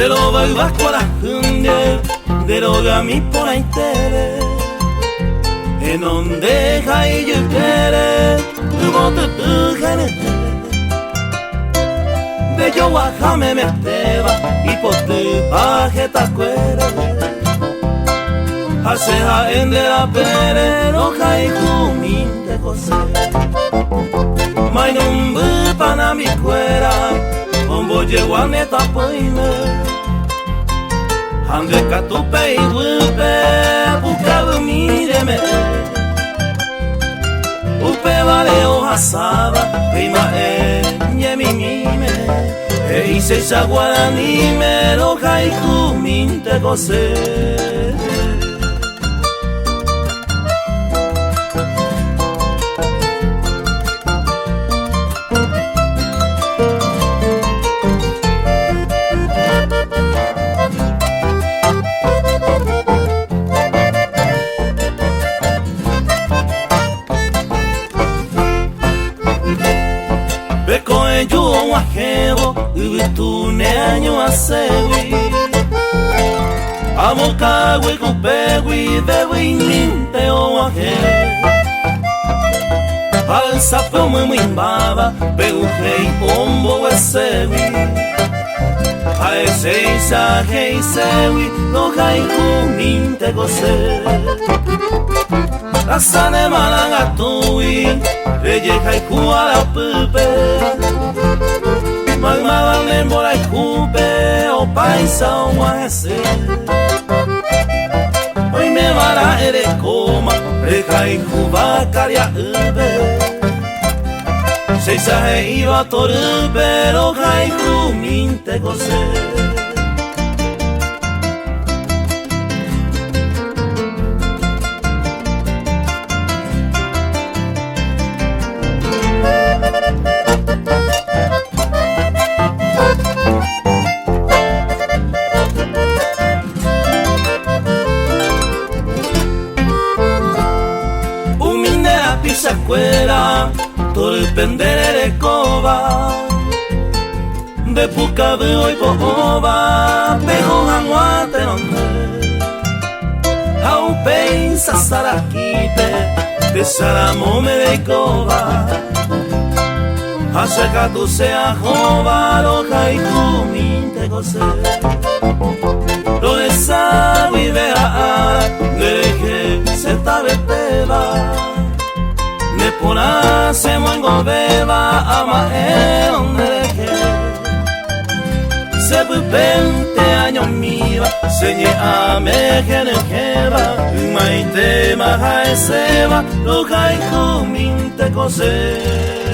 lo va a con la hunde de lo que a mí por ahí te ve en donde hay yo quiere tu voto tu gente de yo bajame me teba y por tu paje ta cuera hace a ende la pere no hay cumin te cose mai no pana mi cuera Ombo llegó a neta poime Ande catupe y wupe Bucado míreme Upe vale hoja saba Prima nye mi mime E hice esa guaraní Me lo haiku minte gocé Yo ajebo tu neño asewi amo cagüe cupegui bewi ninte o aje al sapo muy baba beujei ombo asewi a ese isaje sewi no haiku ninte gose la sane malangatui reye haiku a la pupe Magma lembora e cube o paisa o ase Oi me vara ere coma Reca e cuba caria ube Seisa e iba torube Lo gai cuminte gose Escuela, todo el pendere de coba, de puca de hoy boba, pejo janguate donde, au pensa saraquite, de saramome de coba, acerca tu sea jova, lo haiku minte gose, lo de sabi vea, deje se tabeteba. Pona se muengo beba ama ondereje se pente años miba señe ame genejeba maite maja seba lo haiku minte cose